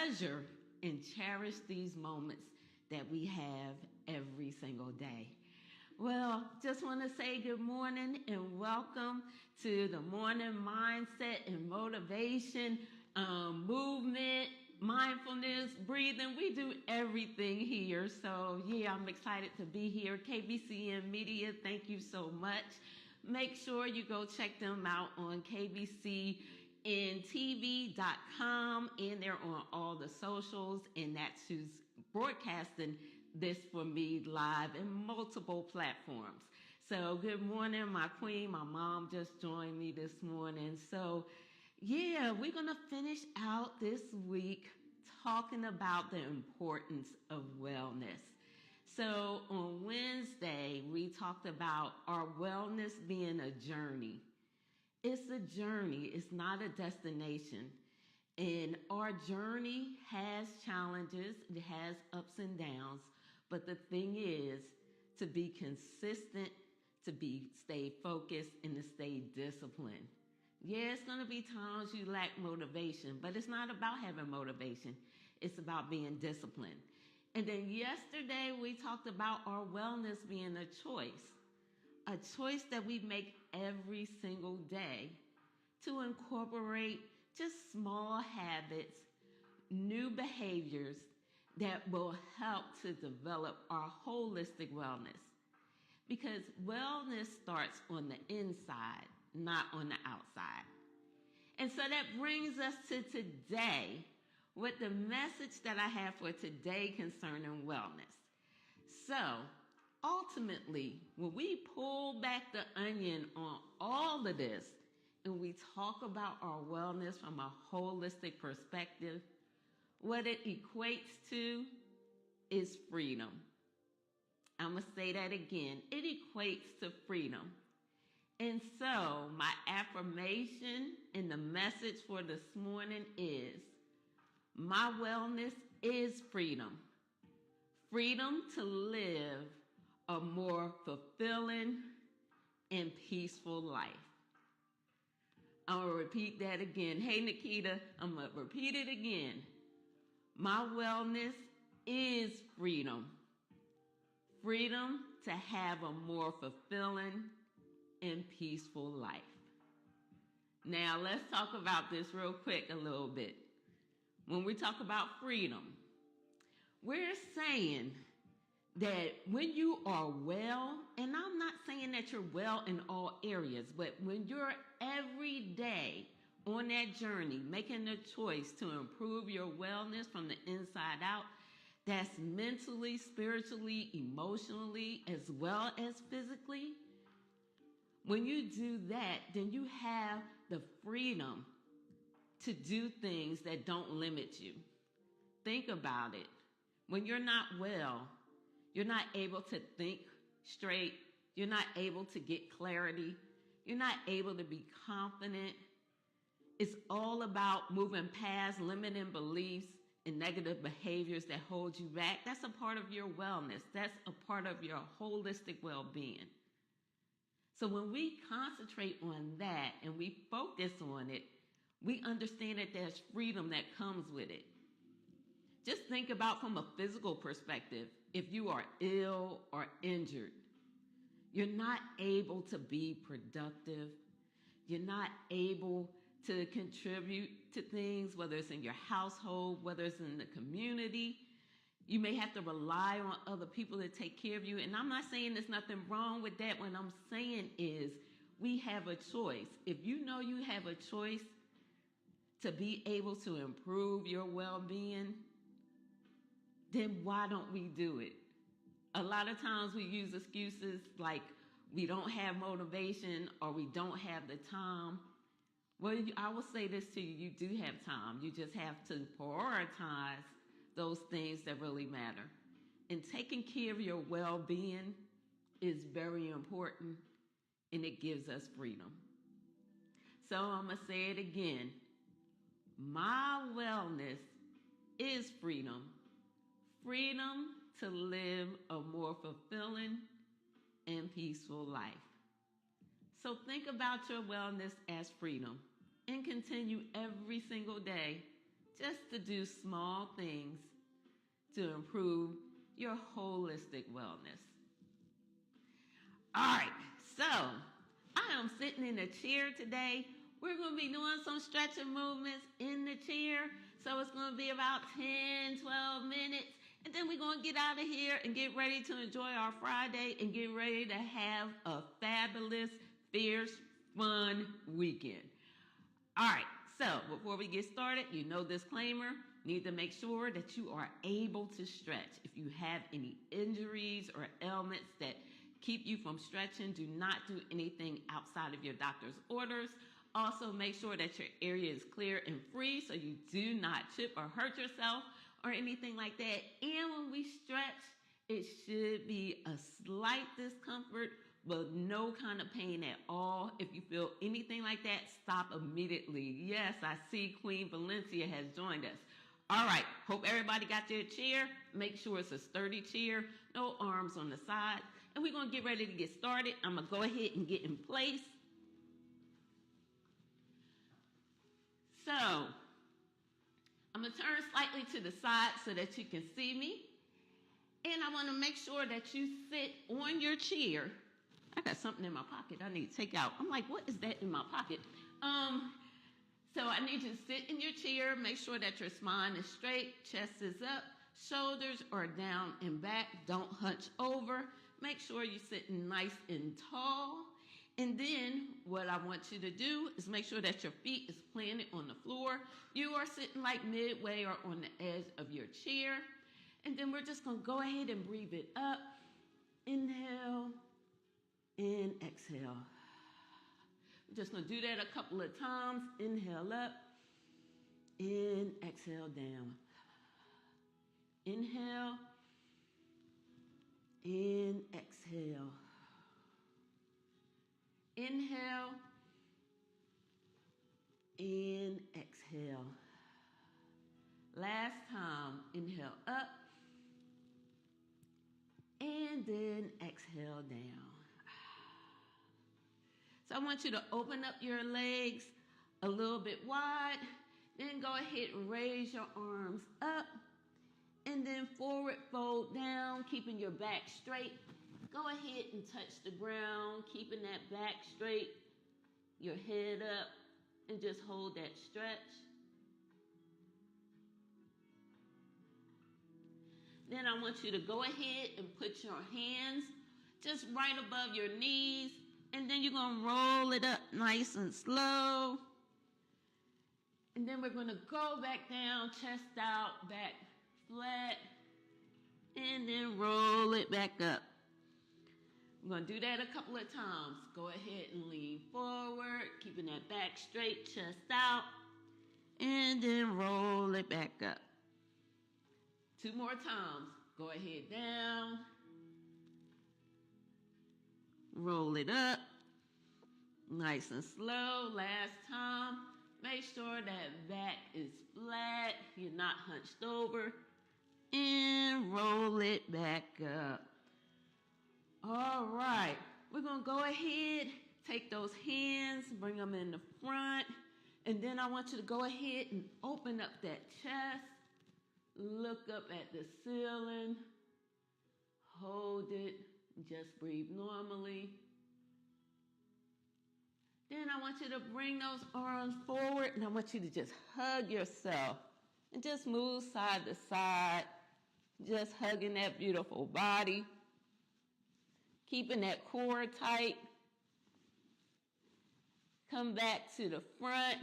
Treasure and cherish these moments that we have every single day. Well, just want to say good morning and welcome to the morning mindset and motivation movement, mindfulness, breathing. We do everything here. So, yeah, I'm excited to be here. KBCN Media, thank you so much. Make sure you go check them out on KBCNTV.com, and they're on all the socials, and that's who's broadcasting this for me live in multiple platforms. So good morning, my queen. My mom just joined me this morning. So yeah, we're going to finish out this week talking about the importance of wellness. So on Wednesday, we talked about our wellness being a journey. It's a journey. It's not a destination. And our journey has challenges. It has ups and downs. But the thing is to be consistent, to stay focused, and to stay disciplined. Yeah, it's going to be times you lack motivation, but it's not about having motivation. It's about being disciplined. And then yesterday we talked about our wellness being a choice that we make every single day to incorporate just small habits, new behaviors that will help to develop our holistic wellness. Because wellness starts on the inside, not on the outside. And so that brings us to today, with the message that I have for today concerning wellness. So, ultimately, when we pull back the onion on all of this and we talk about our wellness from a holistic perspective, what it equates to is freedom. I'm going to say that again. It equates to freedom. And so my affirmation and the message for this morning is, my wellness is freedom. Freedom to live a more fulfilling and peaceful life. I'm going to repeat that again. Hey, Nikita, I'm going to repeat it again. My wellness is freedom. Freedom to have a more fulfilling and peaceful life. Now, let's talk about this real quick a little bit. When we talk about freedom, we're saying that when you are well, and I'm not saying that you're well in all areas, but when you're every day on that journey, making a choice to improve your wellness from the inside out, that's mentally, spiritually, emotionally, as well as physically. When you do that, then you have the freedom to do things that don't limit you. Think about it. When you're not well, you're not able to think straight. You're not able to get clarity. You're not able to be confident. It's all about moving past limiting beliefs and negative behaviors that hold you back. That's a part of your wellness. That's a part of your holistic well-being. So when we concentrate on that and we focus on it, we understand that there's freedom that comes with it. Just think about from a physical perspective. If you are ill or injured, you're not able to be productive. You're not able to contribute to things, whether it's in your household, whether it's in the community. You may have to rely on other people to take care of you. And I'm not saying there's nothing wrong with that. What I'm saying is we have a choice. If you know you have a choice to be able to improve your well-being, then why don't we do it? A lot of times we use excuses like we don't have motivation or we don't have the time. Well, I will say this to you, you do have time. You just have to prioritize those things that really matter. And taking care of your well-being is very important, and it gives us freedom. So I'm going to say it again. My wellness is freedom. Freedom to live a more fulfilling and peaceful life. So think about your wellness as freedom and continue every single day just to do small things to improve your holistic wellness. All right, so I am sitting in a chair today. We're going to be doing some stretching movements in the chair. So it's going to be about 10, 12 minutes. And then we're going to get out of here and get ready to enjoy our Friday and get ready to have a fabulous, fierce, fun weekend. All right, so before we get started, you know disclaimer, need to make sure that you are able to stretch. If you have any injuries or ailments that keep you from stretching, do not do anything outside of your doctor's orders. Also, make sure that your area is clear and free so you do not chip or hurt yourself or anything like that. And when we stretch, it should be a slight discomfort, but no kind of pain at all. If you feel anything like that, stop immediately. Yes, I see Queen Valencia has joined us. All right, hope everybody got their chair. Make sure it's a sturdy chair, no arms on the side. And we're going to get ready to get started. I'm going to go ahead and get in place. So, I'm going to turn slightly to the side so that you can see me. And I want to make sure that you sit on your chair. I got something in my pocket I need to take out. I'm like, what is that in my pocket? So I need you to sit in your chair. Make sure that your spine is straight, chest is up, shoulders are down and back. Don't hunch over. Make sure you're sitting nice and tall. And then what I want you to do is make sure that your feet is planted on the floor. You are sitting like midway or on the edge of your chair. And then we're just going to go ahead and breathe it up. Inhale and exhale. We're just going to do that a couple of times. Inhale up and exhale down. Inhale and exhale. Inhale and exhale. Last time, inhale up and then exhale down. So I want you to open up your legs a little bit wide. Then go ahead and raise your arms up. And then forward fold down, keeping your back straight. Go ahead and touch the ground, keeping that back straight, your head up, and just hold that stretch. Then I want you to go ahead and put your hands just right above your knees, and then you're going to roll it up nice and slow. And then we're going to go back down, chest out, back flat, and then roll it back up. We're going to do that a couple of times. Go ahead and lean forward, keeping that back straight, chest out, and then roll it back up. 2 more times. Go ahead down, roll it up, nice and slow. Last time. Make sure that back is flat, you're not hunched over, and roll it back up. All right, we're going to go ahead, take those hands, bring them in the front, and then I want you to go ahead and open up that chest, look up at the ceiling, hold it, just breathe normally. Then I want you to bring those arms forward, and I want you to just hug yourself and just move side to side, just hugging that beautiful body, keeping that core tight. Come back to the front.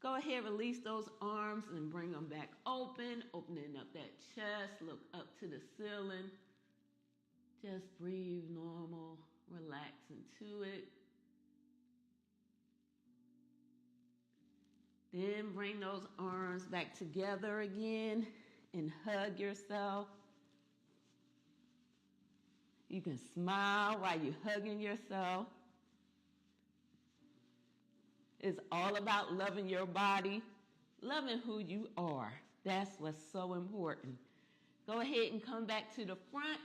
Go ahead, release those arms and bring them back open, opening up that chest, look up to the ceiling. Just breathe normal, relax into it. Then bring those arms back together again and hug yourself. You can smile while you're hugging yourself. It's all about loving your body, loving who you are. That's what's so important. Go ahead and come back to the front.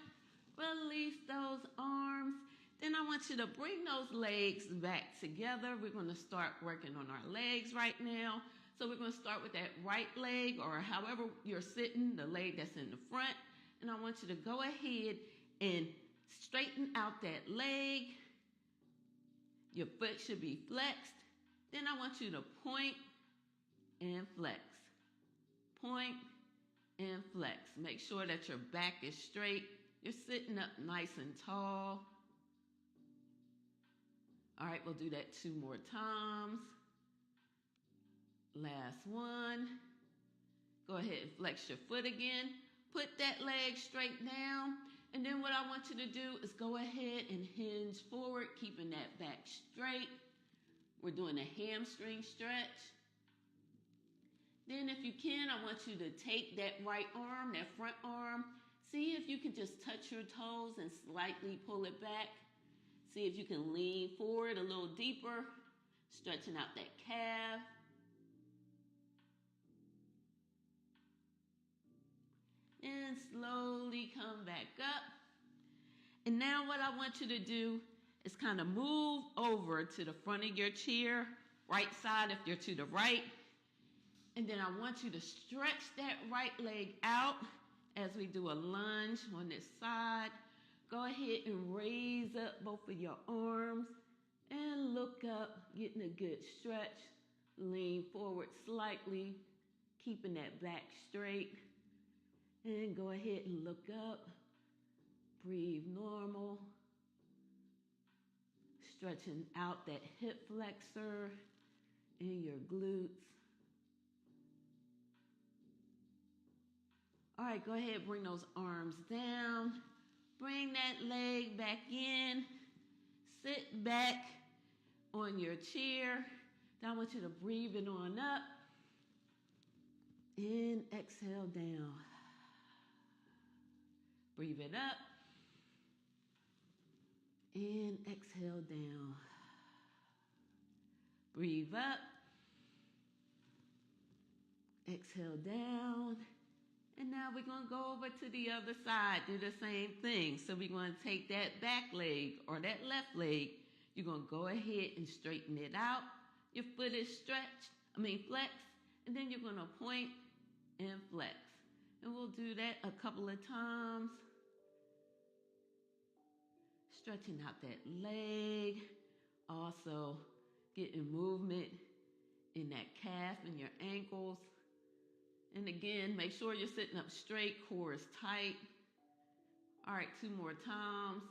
Release those arms. Then I want you to bring those legs back together. We're going to start working on our legs right now. So we're going to start with that right leg, or however you're sitting, the leg that's in the front. And I want you to go ahead and straighten out that leg. Your foot should be flexed. Then I want you to point and flex. Point and flex. Make sure that your back is straight. You're sitting up nice and tall. All right, we'll do that 2 more times. Last one. Go ahead and flex your foot again. Put that leg straight down. And then what I want you to do is go ahead and hinge forward, keeping that back straight. We're doing a hamstring stretch. Then if you can, I want you to take that right arm, that front arm. See if you can just touch your toes and slightly pull it back. See if you can lean forward a little deeper, stretching out that calf. And slowly come back up. And now what I want you to do is kind of move over to the front of your chair, right side if you're to the right. And then I want you to stretch that right leg out as we do a lunge on this side. Go ahead and raise up both of your arms and look up, getting a good stretch. Lean forward slightly, keeping that back straight. And go ahead and look up. Breathe normal. Stretching out that hip flexor and your glutes. All right, go ahead, bring those arms down. Bring that leg back in. Sit back on your chair. Now I want you to breathe it on up. And exhale down. Breathe it up. And exhale down. Breathe up. Exhale down. And now we're going to go over to the other side. Do the same thing. So we're going to take that back leg or that left leg. You're going to go ahead and straighten it out. Your foot is flexed. And then you're going to point and flex. And we'll do that a couple of times. Stretching out that leg. Also getting movement in that calf and your ankles. And again, make sure you're sitting up straight, core is tight. All right, 2 more times.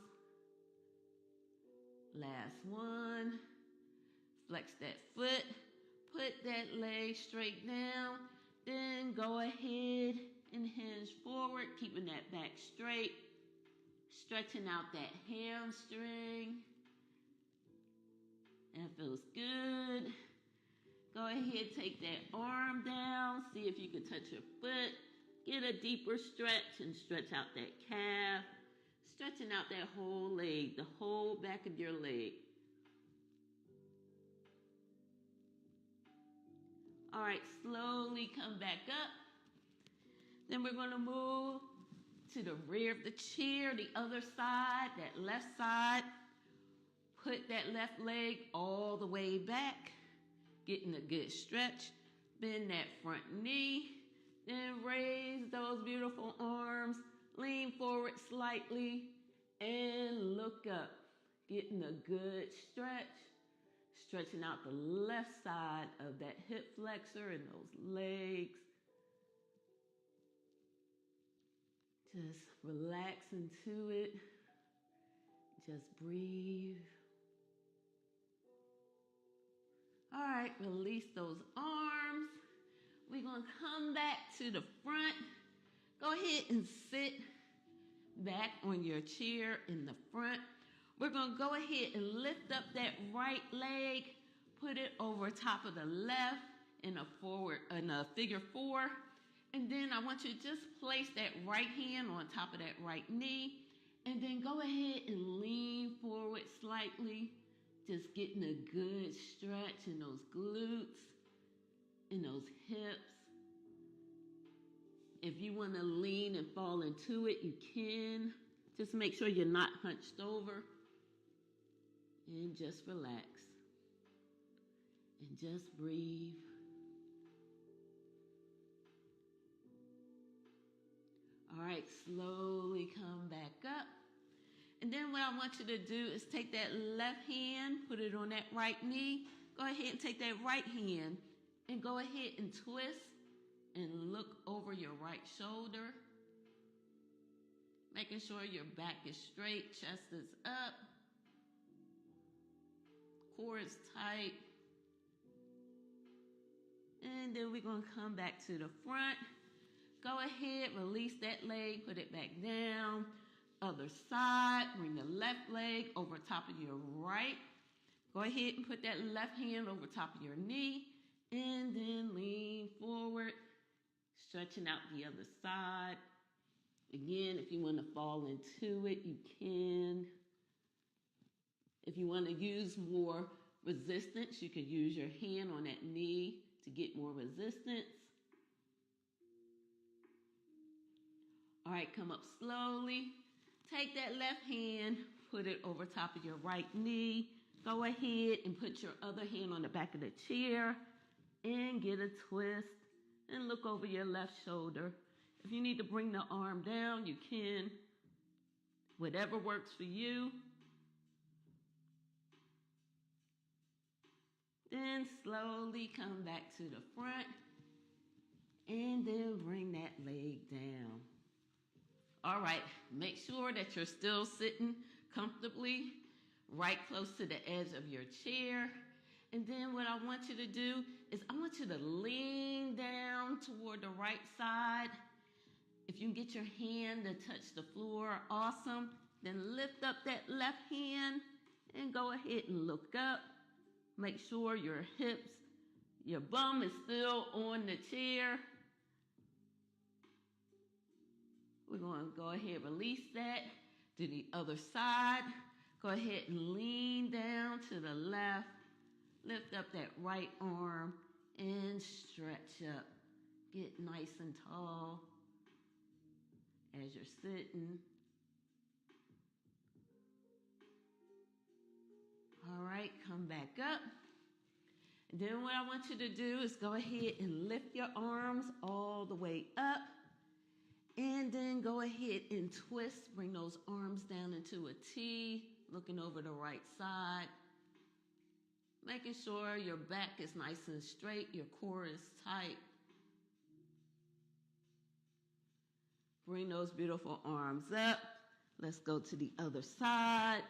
Last one. Flex that foot. Put that leg straight down. Then go ahead and hinge forward, keeping that back straight. Stretching out that hamstring. That feels good. Go ahead, take that arm down. See if you can touch your foot. Get a deeper stretch and stretch out that calf. Stretching out that whole leg, the whole back of your leg. All right, slowly come back up. Then we're going to move to the rear of the chair, the other side, that left side. Put that left leg all the way back, getting a good stretch. Bend that front knee. Then raise those beautiful arms. Lean forward slightly and look up. Getting a good stretch. Stretching out the left side of that hip flexor and those legs. Just relax into it. Just breathe. All right, release those arms. We're going to come back to the front. Go ahead and sit back on your chair in the front. We're going to go ahead and lift up that right leg. Put it over top of the left in a figure 4. And then I want you to just place that right hand on top of that right knee. And then go ahead and lean forward slightly. Just getting a good stretch in those glutes, in those hips. If you want to lean and fall into it, you can. Just make sure you're not hunched over. And just relax. And just breathe. All right, slowly come back up. And then what I want you to do is take that left hand, put it on that right knee. Go ahead and take that right hand and go ahead and twist and look over your right shoulder. Making sure your back is straight, chest is up, core is tight. And then we're going to come back to the front. Go ahead, release that leg, put it back down. Other side, bring the left leg over top of your right. Go ahead and put that left hand over top of your knee. And then lean forward, stretching out the other side. Again, if you want to fall into it, you can. If you want to use more resistance, you can use your hand on that knee to get more resistance. All right, come up slowly. Take that left hand, put it over top of your right knee. Go ahead and put your other hand on the back of the chair and get a twist and look over your left shoulder. If you need to bring the arm down, you can. Whatever works for you. Then slowly come back to the front and then bring that leg down. All right, make sure that you're still sitting comfortably, right close to the edge of your chair. And then what I want you to do is I want you to lean down toward the right side. If you can get your hand to touch the floor, awesome. Then lift up that left hand and go ahead and look up. Make sure your hips, your bum is still on the chair. We're going to go ahead and release that to the other side. Go ahead and lean down to the left. Lift up that right arm and stretch up. Get nice and tall as you're sitting. All right, come back up. And then what I want you to do is go ahead and lift your arms all the way up. And then go ahead and twist. Bring those arms down into a T, looking over the right side. Making sure your back is nice and straight, your core is tight. Bring those beautiful arms up. Let's go to the other side.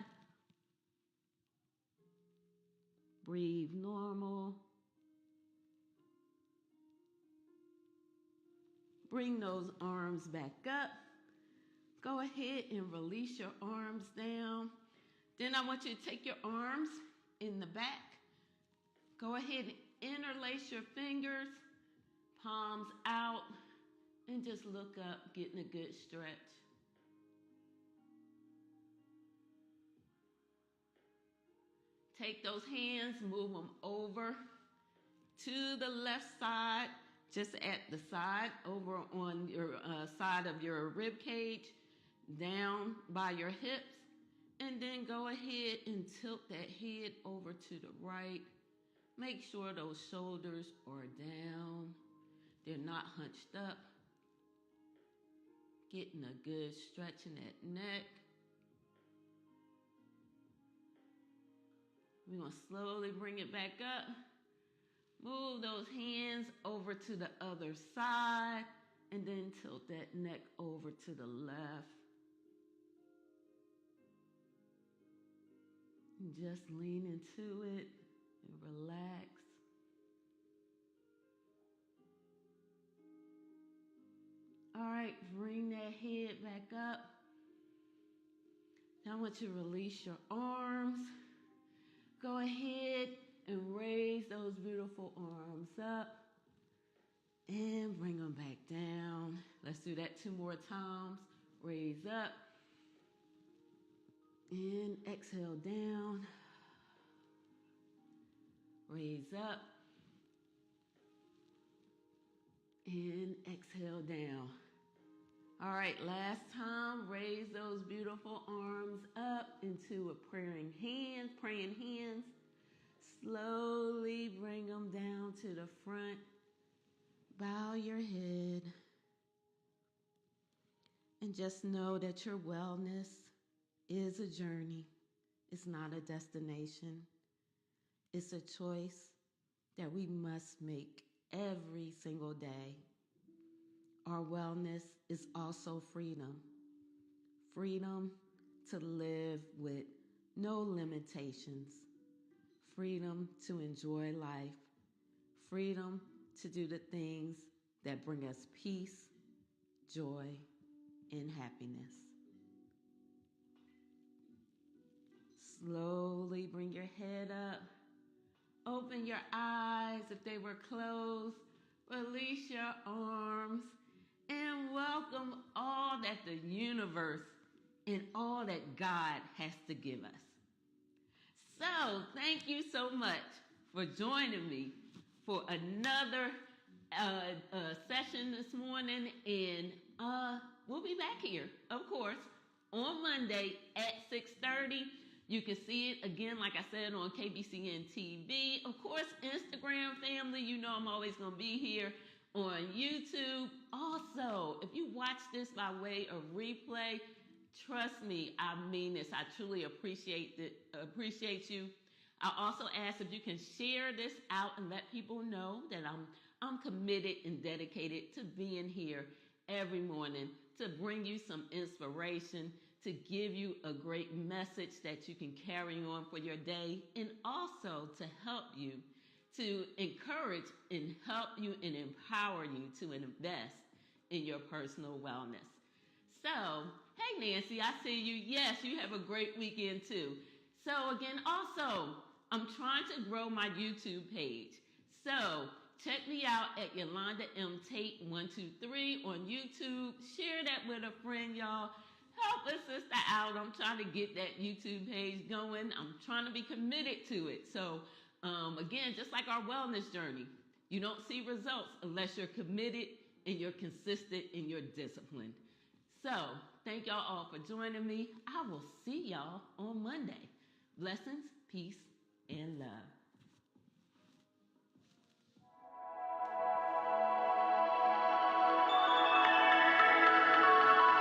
Breathe normal. Bring those arms back up. Go ahead and release your arms down. Then I want you to take your arms in the back. Go ahead and interlace your fingers, palms out, and just look up, getting a good stretch. Take those hands, move them over to the left side. Just at the side, over on your side of your rib cage, down by your hips, and then go ahead and tilt that head over to the right. Make sure those shoulders are down. They're not hunched up. Getting a good stretch in that neck. We're going to slowly bring it back up. Move those hands over to the other side and then tilt that neck over to the left. And just lean into it and relax. All right, bring that head back up. Now I want you to release your arms. Go ahead and raise those beautiful arms up and bring them back down. Let's do that 2 more times. Raise up and exhale down. Raise up and exhale down. All right, last time, raise those beautiful arms up into a praying hands. Slowly bring them down to the front. Bow your head. And just know that your wellness is a journey. It's not a destination. It's a choice that we must make every single day. Our wellness is also freedom. Freedom to live with no limitations. Freedom to enjoy life. Freedom to do the things that bring us peace, joy, and happiness. Slowly bring your head up. Open your eyes if they were closed. Release your arms and welcome all that the universe and all that God has to give us. So, thank you so much for joining me for another session this morning. And we'll be back here, of course, on Monday at 6:30. You can see it again, like I said, on KBCN TV. Of course, Instagram family, you know I'm always going to be here on YouTube. Also, if you watch this by way of replay, trust me, I mean this. I truly appreciate you. I also ask if you can share this out and let people know that I'm committed and dedicated to being here every morning to bring you some inspiration, to give you a great message that you can carry on for your day, and also to help you, to encourage and help you and empower you to invest in your personal wellness. So, hey Nancy, I see you. Yes, you have a great weekend too. So again, also, I'm trying to grow my YouTube page. So check me out at Yolanda M. Tate 123 on YouTube. Share that with a friend, y'all. Help a sister out. I'm trying to get that YouTube page going. I'm trying to be committed to it. So again, just like our wellness journey, you don't see results unless you're committed and you're consistent and you're disciplined. So thank y'all all for joining me. I will see y'all on Monday. Blessings, peace, and love.